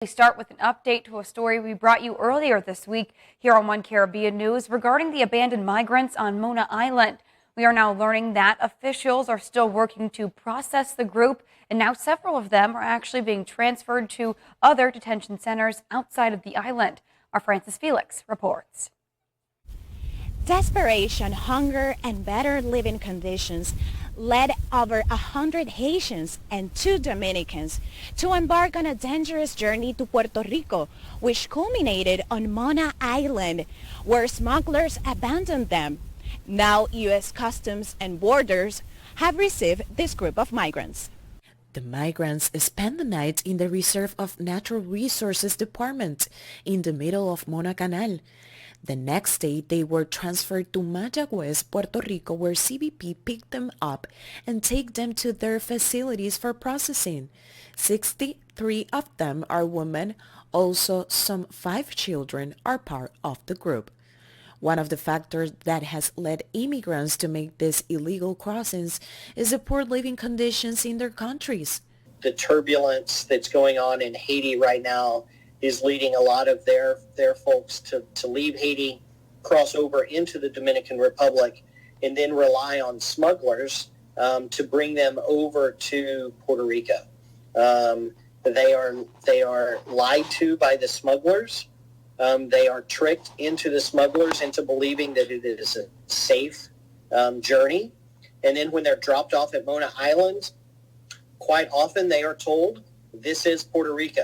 We start with an update to a story we brought you earlier this week here on One Caribbean News regarding the abandoned migrants on Mona Island. We are now learning that officials are still working to process the group, and now several of them are actually being transferred to other detention centers outside of the island. Our Francis Felix reports. Desperation, hunger, and better living conditions led over 100 Haitians and 2 Dominicans to embark on a dangerous journey to Puerto Rico, which culminated on Mona Island, where smugglers abandoned them. Now, U.S. Customs and Borders have received this group of migrants. The migrants spent the night in the Reserve of Natural Resources Department in the middle of Mona Canal. The next day, they were transferred to Mayagüez, Puerto Rico, where CBP picked them up and take them to their facilities for processing. 63 of them are women. Also, some 5 children are part of the group. One of the factors that has led immigrants to make these illegal crossings is the poor living conditions in their countries. The turbulence that's going on in Haiti right now is leading a lot of their folks to leave Haiti, cross over into the Dominican Republic, and then rely on smugglers to bring them over to Puerto Rico. They are lied to by the smugglers. They are tricked into the smugglers into believing that it is a safe journey. And then when they're dropped off at Mona Island, quite often they are told, this is Puerto Rico.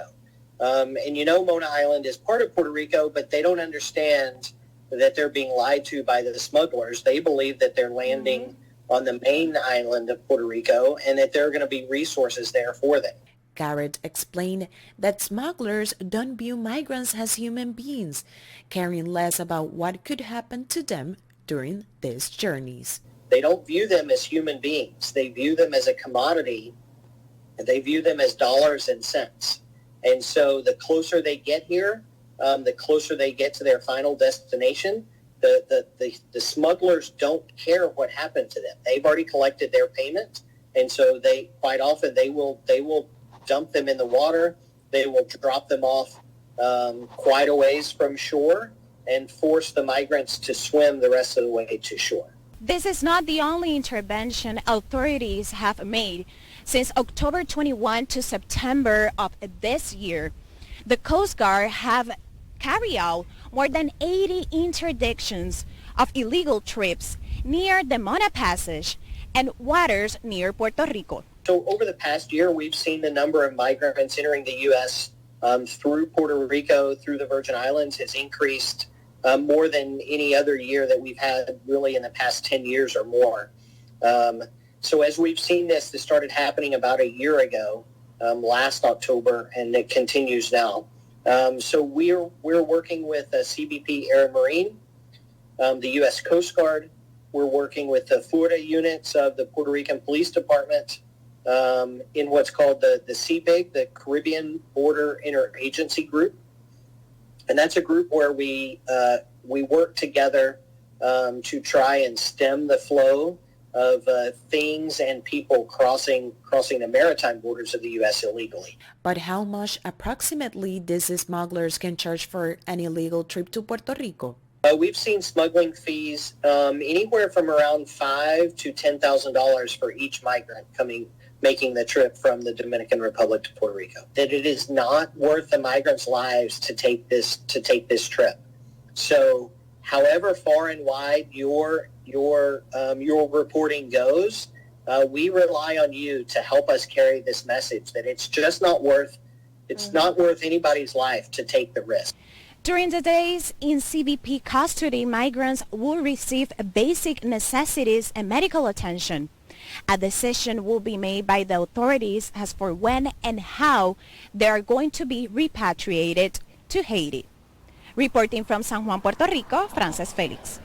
And Mona Island is part of Puerto Rico, but they don't understand that they're being lied to by the smugglers. They believe that they're landing on the main island of Puerto Rico and that there are going to be resources there for them. Garrett explained that smugglers don't view migrants as human beings, caring less about what could happen to them during these journeys. They don't view them as human beings. They view them as a commodity, and they view them as dollars and cents. And so the closer they get here, the closer they get to their final destination. The smugglers don't care what happened to them. They've already collected their payment, and so they quite often they will dump them in the water. They will drop them off quite a ways from shore and force the migrants to swim the rest of the way to shore. This is not the only intervention authorities have made. Since October 21 to September of this year, the Coast Guard have carried out more than 80 interdictions of illegal trips near the Mona Passage and waters near Puerto Rico. So over the past year, we've seen the number of migrants entering the U.S. Through Puerto Rico, through the Virgin Islands, has increased more than any other year that we've had really in the past 10 years or more. So as we've seen this started happening about a year ago, last October, and it continues now. So we're working with CBP Air and Marine, the U.S. Coast Guard. We're working with the Florida units of the Puerto Rican Police Department in what's called the CBIG, the Caribbean Border Interagency Group. And that's a group where we work together to try and stem the flow of things and people crossing the maritime borders of the U.S. illegally. But how much approximately these smugglers can charge for an illegal trip to Puerto Rico? We've seen smuggling fees anywhere from around $5,000 to $10,000 for each migrant making the trip from the Dominican Republic to Puerto Rico. That it is not worth the migrants' lives to take this trip. So, however far and wide your reporting goes, we rely on you to help us carry this message that it's just not worth anybody's life to take the risk. During the days in CBP custody, migrants will receive basic necessities and medical attention. A decision will be made by the authorities as for when and how they are going to be repatriated to Haiti. Reporting from San Juan, Puerto Rico, Francis Felix.